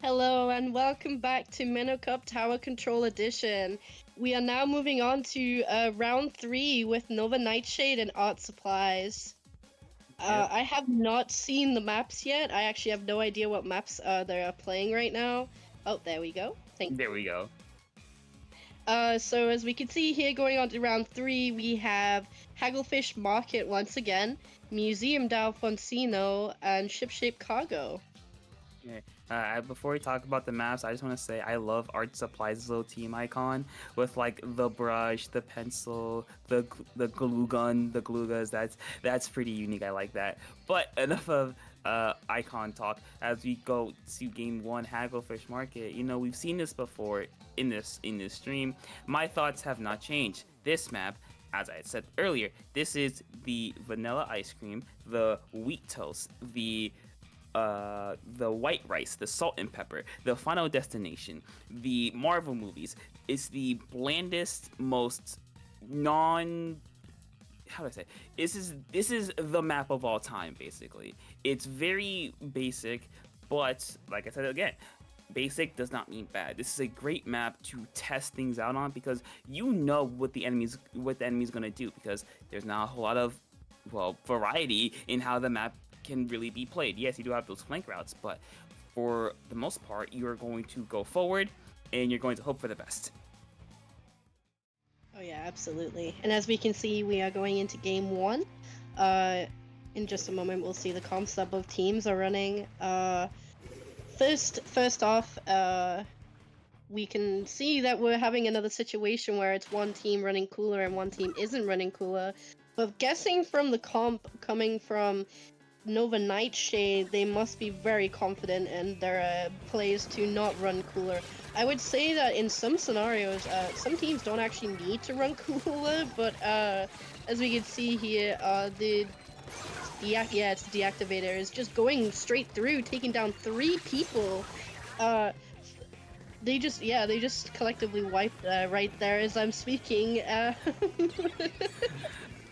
Hello and welcome back to Minnow Cup Tower Control Edition. We are now moving on to round three with Nova Nightshade and Art Supplies. Yep. I have not seen the maps yet. I actually have no idea what maps they are playing right now. Oh, there we go. Thank There you. we go. So as we can see here, going on to round three, we have Hagglefish Market once again, Museum d'Alfonsino, and Shipshape Cargo. Okay. Before we talk about the maps, I just want to say I love Art Supply's little team icon with like the brush, the pencil, the glue gun, the glue guns. That's pretty unique. I like that. But enough of icon talk. As we go to game one, Hagglefish Market. We've seen this before in this stream. My thoughts have not changed. This map, as I had said earlier, this is the vanilla ice cream, the wheat toast, the white rice, the salt and pepper, the Final Destination, the Marvel movies. It's the blandest, most non. How do I say? This is the map of all time. Basically, it's very basic, but like I said again, basic does not mean bad. This is a great map to test things out on because you know what the enemy's gonna do because there's not a whole lot of variety in how the map can really be played. Yes, you do have those flank routes, but for the most part, you're going to go forward and you're going to hope for the best. Oh yeah, absolutely. And as we can see, we are going into game one. Uh, in just a moment, we'll see the comps that both teams are running. First off, we can see that we're having another situation where it's one team running cooler and one team isn't running cooler. But guessing from the comp coming from Nova Nightshade, they must be very confident in their plays to not run cooler. I would say that in some scenarios, some teams don't actually need to run cooler, but as we can see here, it's deactivator is just going straight through, taking down 3 people. Uh, they just collectively wiped right there as I'm speaking.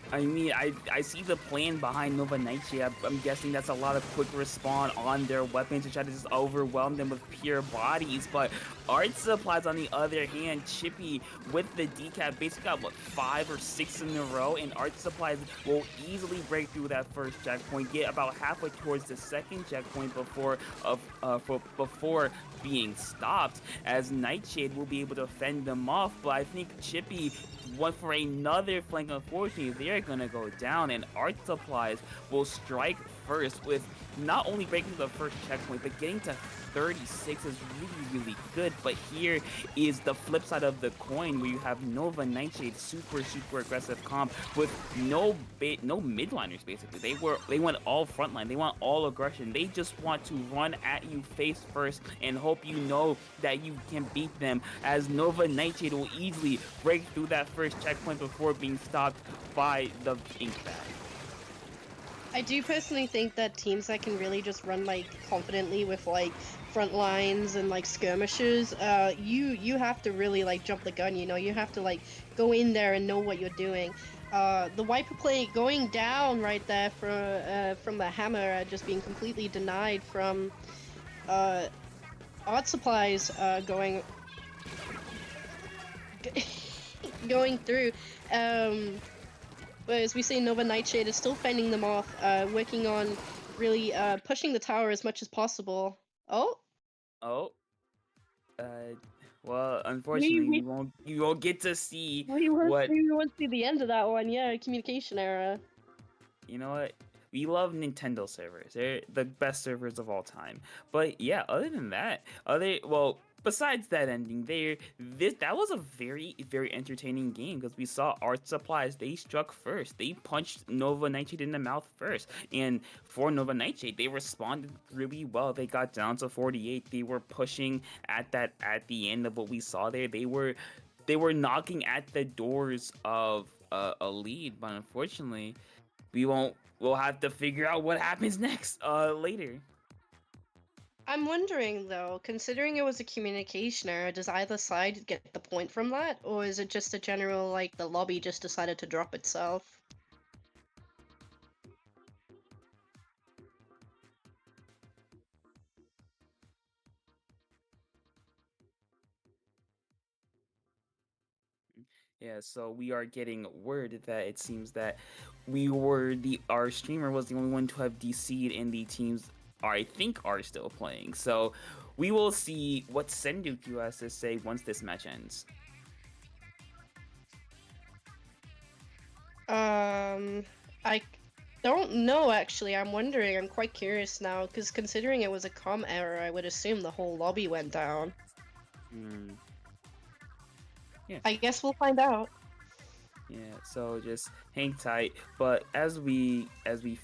I mean, I see the plan behind Nova Nightshade. I'm guessing that's a lot of quick respawn on their weapons to try to just overwhelm them with pure bodies. But Art Supplies, on the other hand, Chippy with the decap basically got what 5 or 6 in a row, and Art Supplies will easily break through that first checkpoint, get about halfway towards the second checkpoint before being stopped. As Nightshade will be able to fend them off, but I think Chippy went for another flank. Unfortunately, they're gonna go down, and Art Supplies will strike first with not only breaking the first checkpoint, but getting to 36 is really good. But here is the flip side of the coin, where you have Nova Nightshade, super aggressive comp with no midliners. Basically, they went all frontline. They want all aggression. They just want to run at you face first and hope you know that you can beat them. As Nova Nightshade will easily break through that first checkpoint before being stopped by the ink bag. I do personally think that teams that can really just run like confidently with like front lines and like skirmishers, you have to really like jump the gun. You have to like go in there and know what you're doing. The wiper play going down right there from the hammer, just being completely denied from uh, art supplies going through. Um, But as we see, Nova Nightshade is still fending them off, working on really pushing the tower as much as possible. Oh, Oh, uh, well, we unfortunately, we you won't get to see we won't what. we won't see the end of that one. Yeah, communication error. You know what? We love Nintendo servers. They're the best servers of all time. But yeah, other than that, besides that ending there, that was a very entertaining game because we saw Art Supplies. They struck first. They punched Nova Nightshade in the mouth first. And for Nova Nightshade, they responded really well. They got down to 48. They were pushing at the end of what we saw there. They were knocking at the doors of a lead, but unfortunately we'll have to figure out what happens next later. I'm wondering though, considering it was a communication error, does either side get the point from that, or is it just a general like the lobby just decided to drop itself? Yeah, so we are getting word that it seems that our streamer was the only one to have DC'd and the teams I think are still playing. So we will see what Senduku has to say once this match ends. Um, I don't know actually. I'm wondering. I'm quite curious now because considering it was a com error, I would assume the whole lobby went down. Hmm. Yeah. I guess we'll find out. Yeah, so just hang tight. But as we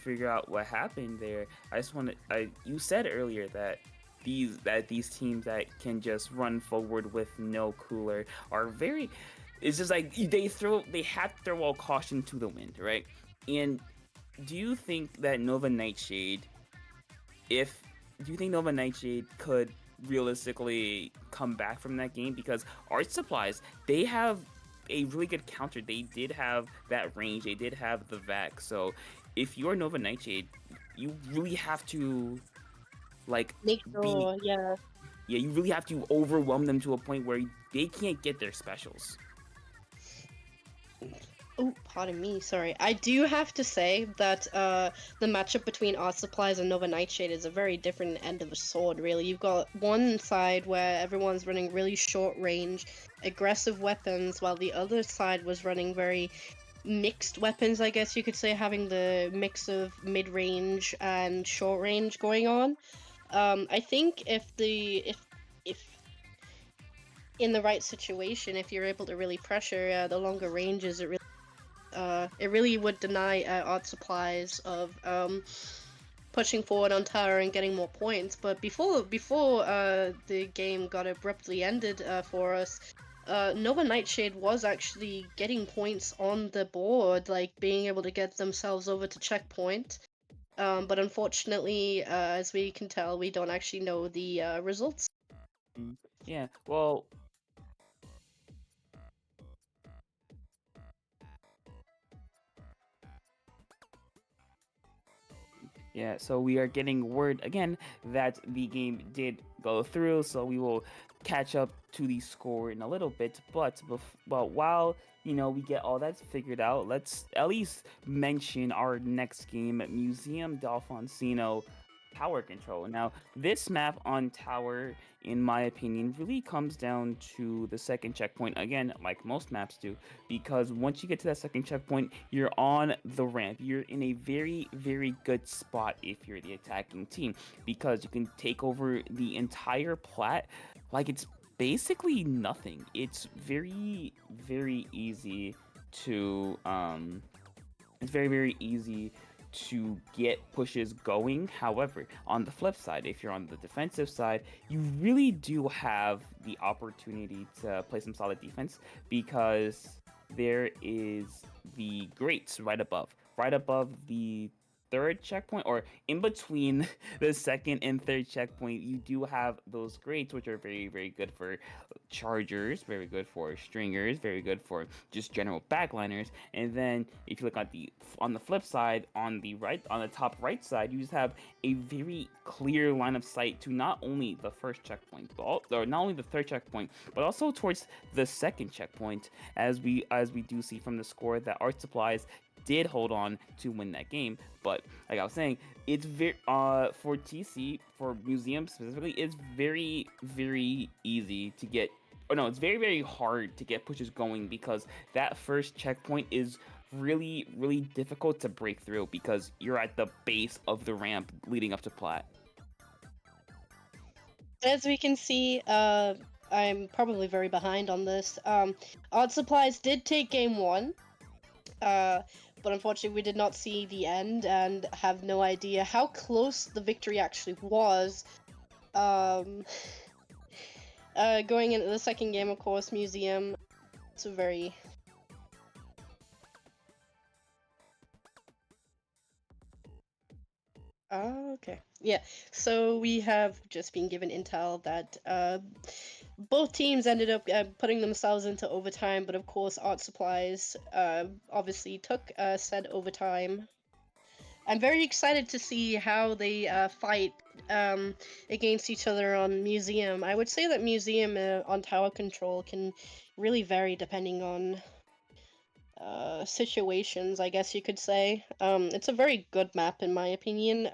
figure out what happened there, I just want to. You said earlier that these teams that can just run forward with no cooler are very. It's just like they have to throw all caution to the wind, right? And do you think that Nova Nightshade, if do you think Nova Nightshade could realistically come back from that game? Because Art Supplies, they have a really good counter. They did have that range. They did have the vac. So if you're Nova Nightshade, you really have to like Make be sure, yeah. yeah, you really have to overwhelm them to a point where they can't get their specials. Oh, pardon me. Sorry. I do have to say that the matchup between Art Supplies and Nova Nightshade is a very different end of a sword. Really, you've got one side where everyone's running really short range, aggressive weapons, while the other side was running very mixed weapons. I guess you could say, having the mix of mid range and short range going on. I think if in the right situation, if you're able to really pressure the longer ranges, it really would deny Art Supplies of pushing forward on tower and getting more points. But before the game got abruptly ended for us, Nova Nightshade was actually getting points on the board, like being able to get themselves over to checkpoint. But unfortunately, as we can tell, we don't actually know the results. Mm, yeah, well, yeah, so we are getting word again that the game did go through, so we will catch up to the score in a little bit. But while we get all that figured out, let's at least mention our next game, Museum D'Alfonsino Tower Control. Now, this map on Tower, in my opinion, really comes down to the second checkpoint again, like most maps do, because once you get to that second checkpoint, you're on the ramp. You're in a very, very good spot if you're the attacking team because you can take over the entire plat like it's basically nothing. It's very, very easy to it's very, very easy to get pushes going. However, on the flip side, if you're on the defensive side, you really do have the opportunity to play some solid defense because there is the grates right above the third checkpoint, or in between the second and third checkpoint. You do have those grates, which are very, very good for chargers, very good for stringers, very good for just general backliners. And then if you look at on the flip side, on the top right side, you just have a very clear line of sight to not only the first checkpoint, or not only the third checkpoint, but also towards the second checkpoint, as we do see from the score that Art Supplies did hold on to win that game. But like I was saying, it's very for TC, for Museum specifically, it's very, very easy to get. Oh no, it's very, very hard to get pushes going because that first checkpoint is really, really difficult to break through because you're at the base of the ramp leading up to plat. As we can see, I'm probably very behind on this. Art Supplies did take game one, uh, but unfortunately we did not see the end and have no idea how close the victory actually was. Um, Going into the second game, of course, Museum. It's a very okay. Yeah. So we have just been given intel that both teams ended up putting themselves into overtime, but of course, Art Supplies obviously took said overtime. I'm very excited to see how they fight against each other on Museum. I would say that Museum on tower control can really vary depending on situations, I guess you could say. It's a very good map in my opinion.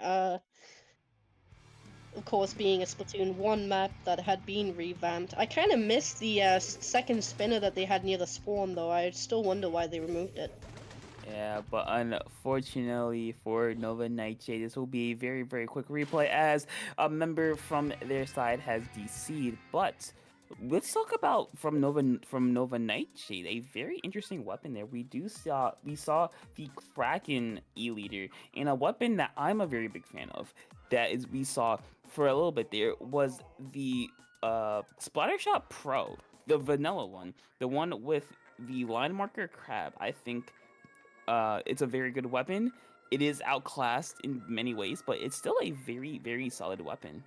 Of course, being a Splatoon 1 map that had been revamped. I kind of miss the second spinner that they had near the spawn, though. I still wonder why they removed it. Yeah, but unfortunately for Nova Nightshade, this will be a very, very quick replay as a member from their side has DC'd. But let's talk about from Nova Nightshade, a very interesting weapon there. We saw the Kraken E-Leader, and a weapon that I'm a very big fan of. That is, we saw for a little bit there was the Splattershot Pro, the vanilla one, the one with the line marker crab. I think it's a very good weapon. It is outclassed in many ways, but it's still a very, very solid weapon.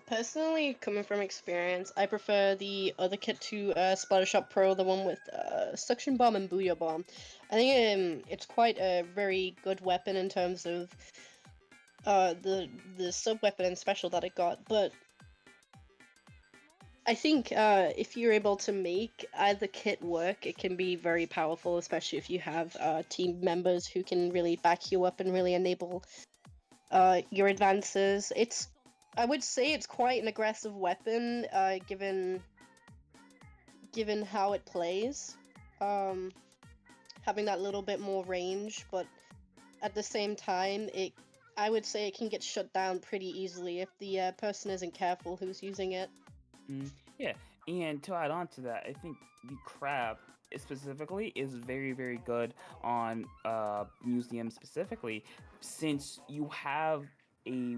Personally, coming from experience, I prefer the other kit to Splattershot Pro, the one with Suction Bomb and Booyah Bomb. I think it's quite a very good weapon in terms of the sub weapon and special that it got, but I think if you're able to make either kit work, it can be very powerful, especially if you have team members who can really back you up and really enable your advances. I would say it's quite an aggressive weapon, given how it plays, um, having that little bit more range, but at the same time, I would say it can get shut down pretty easily if the person isn't careful who's using it. Mm, yeah, and to add on to that, I think the crab specifically is very, very good on museum specifically, since you have a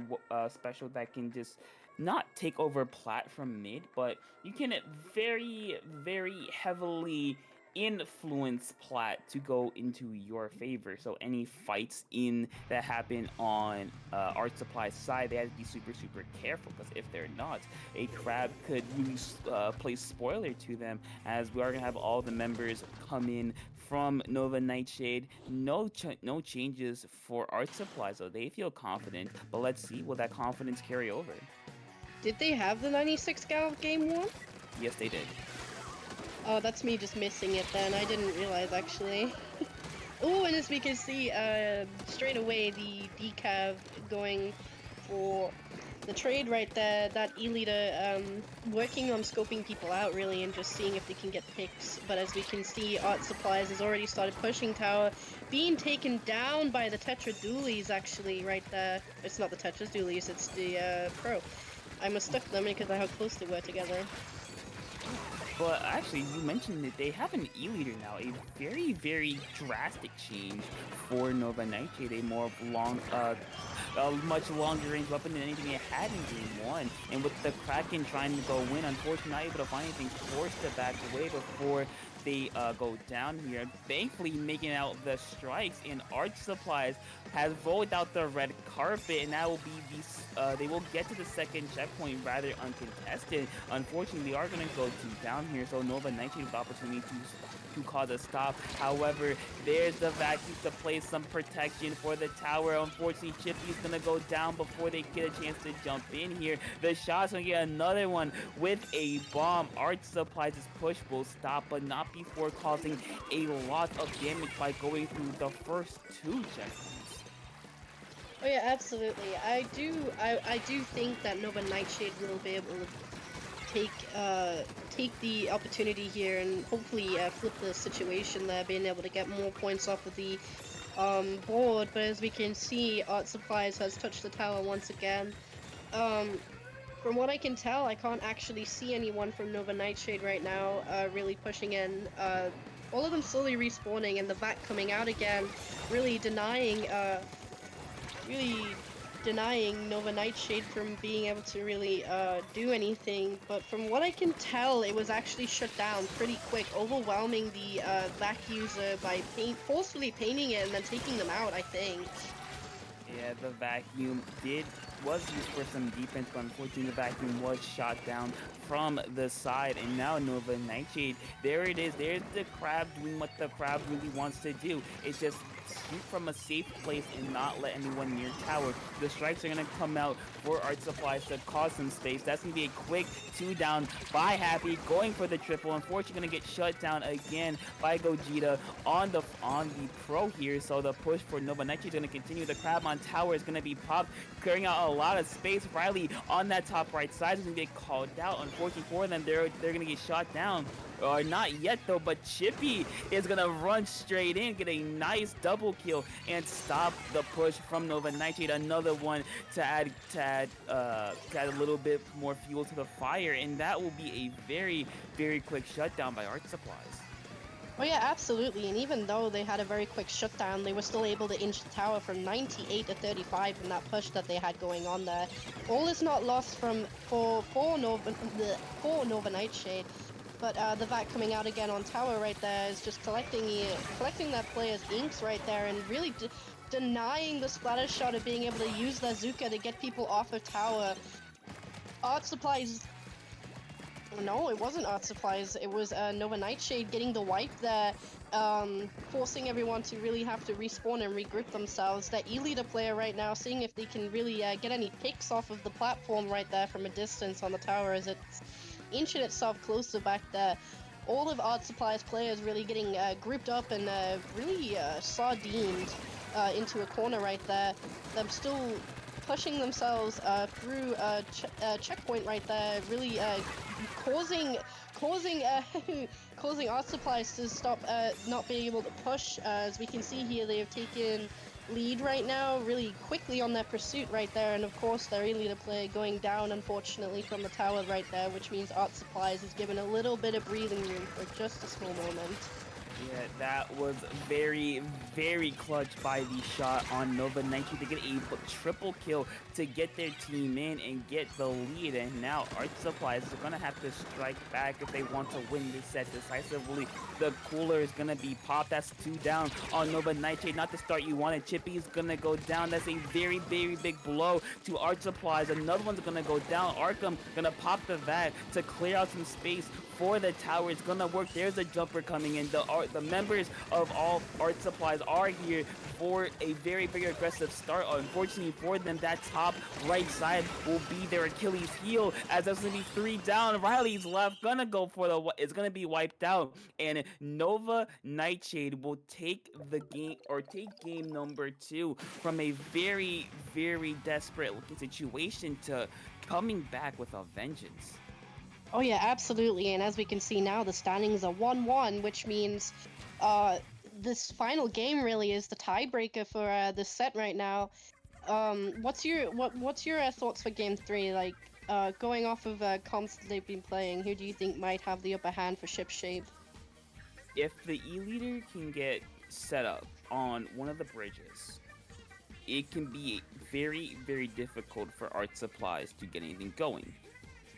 special that can just not take over plat from mid, but you can very, very heavily influence plat to go into your favor. So any fights in that happen on art supply side, they have to be super, super careful, because if they're not, a crab could really play spoiler to them, as we are going to have all the members come in from Nova Nightshade. No changes for art supply, so they feel confident, but let's see, will that confidence carry over? Did they have the 96 gal game one? Yes, they did. Oh, that's me just missing it then. I didn't realize actually. Oh, and as we can see, straight away the decav going for the trade right there. That E-Leader working on scoping people out really and just seeing if they can get picks. But as we can see, Art Supplies has already started pushing tower, being taken down by the Tetra Dualies actually right there. It's not the Tetra Dualies, it's the Pro. I mistook them because of how close they were together. But actually, you mentioned that they have an E-Leader now, a very, very drastic change for Nova Nightshade, a much longer range weapon than anything they had in Game 1. And with the Kraken trying to go win, unfortunately not able to find anything, forced to back away before they go down here. Thankfully making out the strikes, and Art Supplies has rolled out the red carpet, and that will be they will get to the second checkpoint rather uncontested. Unfortunately, they are going to go down here, so Nova Nightshade with the opportunity to cause a stop. However, there's the vacuum to place some protection for the tower. Unfortunately, Chippy's gonna go down before they get a chance to jump in here. The shot's gonna get another one with a bomb. Art Supplies' push will stop, but not before causing a lot of damage by going through the first two checkpoints. Oh yeah, absolutely. I do think that Nova Nightshade will be able to take the opportunity here and hopefully flip the situation there, being able to get more points off of the board. But as we can see, Art Supplies has touched the tower once again. From what I can tell, I can't actually see anyone from Nova Nightshade right now really pushing in. All of them slowly respawning and the vac coming out again, really denying Nova Nightshade from being able to really do anything. But from what I can tell, it was actually shut down pretty quick, overwhelming the vac user by forcefully painting it and then taking them out, I think. Yeah, the vacuum was used for some defense, but unfortunately the vacuum was shot down from the side. And now Nova Nightshade, there it is. There's the crab doing what the crab really wants to do. It's just shoot from a safe place and not let anyone near tower. The strikes are going to come out for Art Supplies to cause some space. That's going to be a quick 2 down by Happy, going for the triple. Unfortunately, going to get shut down again by Gogeta on the pro here. So the push for Nova Nightshade is going to continue. The crab on tower is going to be popped, clearing out a lot of space. Riley on that top right side is going to get called out. Unfortunately for them, they're going to get shot down. Or not yet though, but Chippy is gonna run straight in, get a nice double kill, and stop the push from Nova Nightshade. Another one to add a little bit more fuel to the fire, and that will be a very, very quick shutdown by Art Supplies. Oh yeah, absolutely. And even though they had a very quick shutdown, they were still able to inch the tower from 98 to 35 in that push that they had going on there. All is not lost for Nova Nightshade. But the VAC coming out again on tower right there is just collecting that player's inks right there and really denying the splatter shot of being able to use their Zuka to get people off of tower. Art Supplies... No, it wasn't Art Supplies. It was Nova Nightshade getting the wipe there, forcing everyone to really have to respawn and regroup themselves. That E-leader player right now, seeing if they can really get any picks off of the platform right there from a distance on the tower as it's inching itself closer back there. All of Art Supply's players really getting grouped up and really sardined into a corner right there. Them still pushing themselves through a checkpoint right there, really causing causing Art Supplies to stop not being able to push. As we can see here, they have taken lead right now really quickly on their pursuit right there, and of course their E-leader player going down unfortunately from the tower right there, which means Art Supplies is given a little bit of breathing room for just a small moment. Yeah, that was very, very clutch by the shot on Nova Nightshade to get a triple kill to get their team in and get the lead. And now Art Supplies are going to have to strike back if they want to win this set decisively. The cooler is going to be popped. That's 2 down on Nova Nightshade. Not the start you wanted. Chippy is going to go down. That's a very, very big blow to Art Supplies. Another one's going to go down. Arkham going to pop the VAC to clear out some space for the tower. It's gonna work. There's a jumper coming in. The members of all Art Supplies are here for a very, very aggressive start. Unfortunately for them, that top right side will be their Achilles heel, as that's gonna be 3 down. Riley's left, gonna go for it's gonna be wiped out, and Nova Nightshade will take the game, or take game number 2 from a very, very desperate looking situation to coming back with a vengeance. Oh yeah, absolutely. And as we can see now, the standings are 1-1, which means this final game really is the tiebreaker for this set right now. What's your thoughts for game 3? Like, going off of comps that they've been playing, who do you think might have the upper hand for Shipshape? If the E-leader can get set up on one of the bridges, it can be very, very difficult for Art Supplies to get anything going.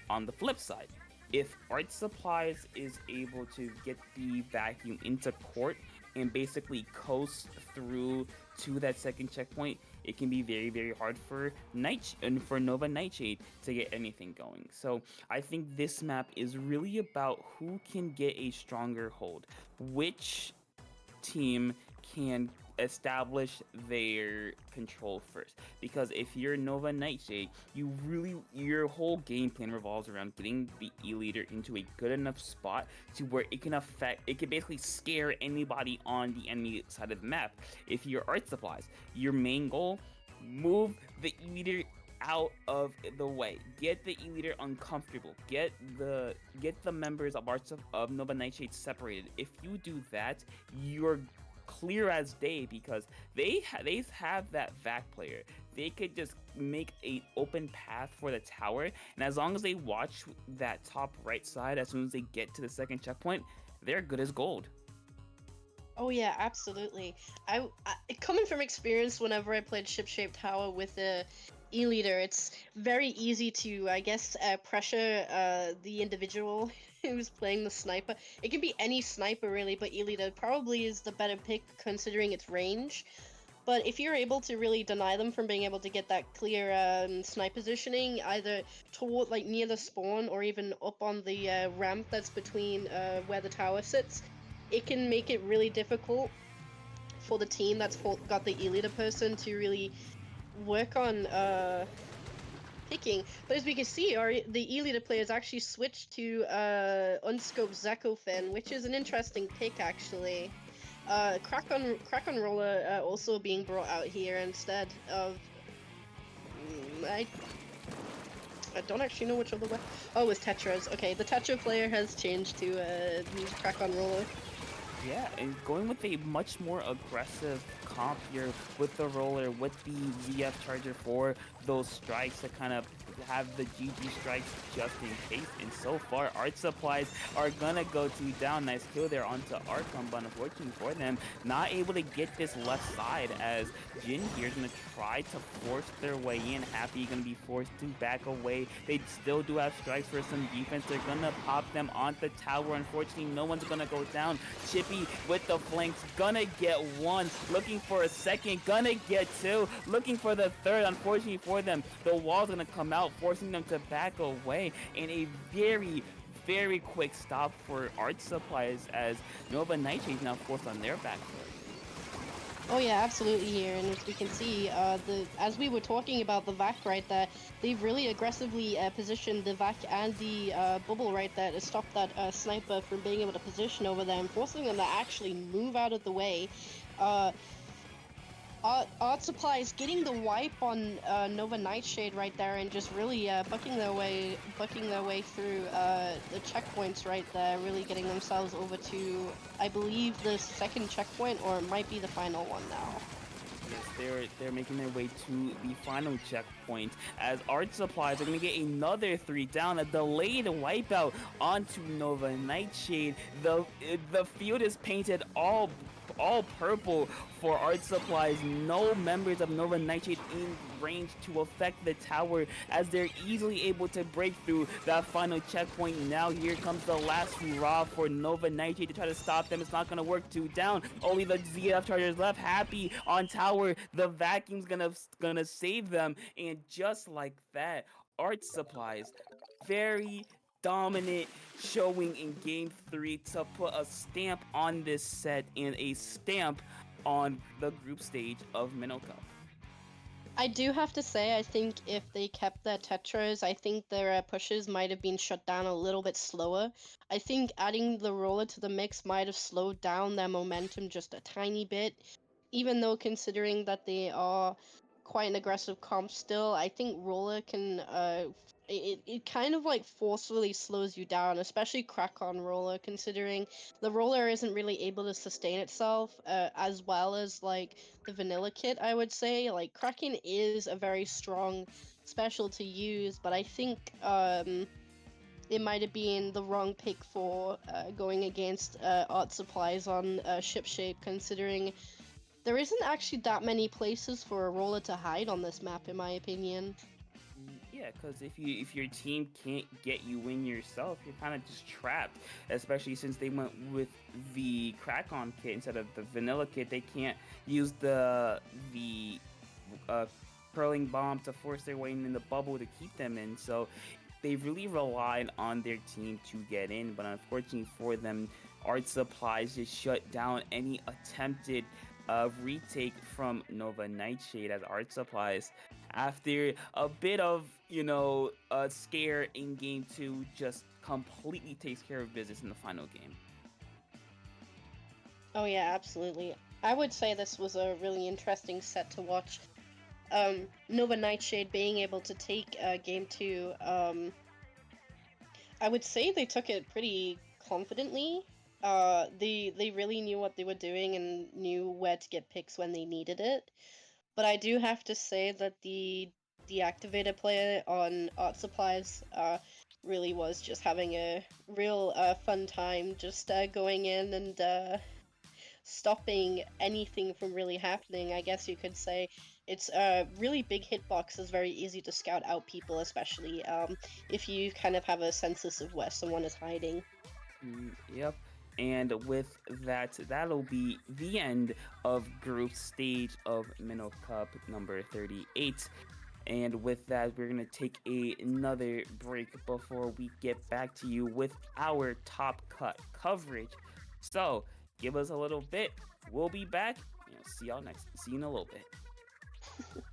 On the flip side, if Art Supplies is able to get the vacuum into court and basically coast through to that second checkpoint, it can be very, very hard for Nova Nightshade to get anything going. So I think this map is really about who can get a stronger hold, which team can establish their control first. Because if you're Nova Nightshade, your whole game plan revolves around getting the E-leader into a good enough spot to where it can basically scare anybody on the enemy side of the map. If you're Art Supplies, your main goal, move the E-leader out of the way, get the E-leader uncomfortable, get the members of Nova Nightshade separated. If you do that, you're clear as day, because they have that VAC player. They could just make an open path for the tower, and as long as they watch that top right side, as soon as they get to the second checkpoint, they're good as gold. Oh yeah, absolutely. I coming from experience, whenever I played Shipshape Tower with the E-leader, it's very easy to, I guess, pressure the individual who's playing the sniper. It can be any sniper really, but E-leader probably is the better pick considering its range. But if you're able to really deny them from being able to get that clear snipe positioning, either toward, like, near the spawn or even up on the ramp that's between where the tower sits, it can make it really difficult for the team that's got the E-leader person to really work on picking. But as we can see, the E-leader players actually switched to unscoped Zekofin, which is an interesting pick actually. Crack on Roller also being brought out here instead of. I don't actually know which other way. Oh, it was Tetra's. Okay, the Tetra player has changed to use Crack on Roller. Yeah, and going with a much more aggressive comp here with the roller, with the ZF charger for those strikes to kind of have the GG strikes just in case. And so far, Art Supplies are gonna go 2 down. Nice kill there onto Arkham, but unfortunately for them, not able to get this left side as Jin here is gonna try to force their way in. Happy gonna be forced to back away. They still do have strikes for some defense. They're gonna pop them on the tower. Unfortunately, no one's gonna go down. Chippy with the flanks, gonna get one, looking for a second, gonna get two, looking for the third. Unfortunately for them, the wall's gonna come out, forcing them to back away, and a very quick stop for Art Supplies as Nova Nightshade now forced on their back foot. Oh yeah, absolutely here, and as we can see, as we were talking about the VAC right there, they've really aggressively positioned the VAC and the bubble right there to stop that sniper from being able to position over them, forcing them to actually move out of the way. Art Supplies getting the wipe on Nova Nightshade right there, and just really bucking their way through the checkpoints right there, really getting themselves over to, I believe, the second checkpoint, or it might be the final one now. Yes, they're making their way to the final checkpoint as Art Supplies are going to get another 3 down, a delayed wipeout onto Nova Nightshade. The field is painted all purple for Art Supplies. No members of Nova Nightshade in range to affect the tower as they're easily able to break through that final checkpoint. Now here comes the last hurrah for Nova Nightshade to try to stop them. It's not going to work. 2 down. Only the ZF Chargers left. Happy on tower. The vacuum's gonna save them. And just like that, Art Supplies, very dominant showing in game 3 to put a stamp on this set and a stamp on the group stage of Minnow Cup. I do have to say, I think if they kept their Tetras, I think their pushes might have been shut down a little bit slower. I think adding the roller to the mix might have slowed down their momentum just a tiny bit. Even though considering that they are quite an aggressive comp still, I think roller can it kind of like forcefully slows you down, especially crack on roller, considering the roller isn't really able to sustain itself as well as like the vanilla kit, I would say. Like Kraken is a very strong special to use, but I think it might have been the wrong pick for going against Art Supplies on Shipshape, considering there isn't actually that many places for a roller to hide on this map, in my opinion. Yeah, because if your team can't get you in yourself, you're kind of just trapped. Especially since they went with the crack-on kit instead of the vanilla kit, they can't use the curling bomb to force their way in the bubble to keep them in. So they really relied on their team to get in, but unfortunately for them, Art Supplies just shut down any attempted retake from Nova Nightshade as Art Supplies, after a bit of, a scare in game 2, just completely takes care of business in the final game. Oh yeah, absolutely. I would say this was a really interesting set to watch. Nova Nightshade being able to take game 2, I would say they took it pretty confidently. They really knew what they were doing and knew where to get picks when they needed it. But I do have to say that the deactivated player on Art Supplies really was just having a real fun time, just going in and stopping anything from really happening, I guess you could say. It's really big hitbox is very easy to scout out people, especially if you kind of have a census of where someone is hiding. Yep. And with that, that'll be the end of group stage of Minnow Cup number 38. And with that, we're going to take another break before we get back to you with our top cut coverage. So give us a little bit. We'll be back see y'all next. See you in a little bit.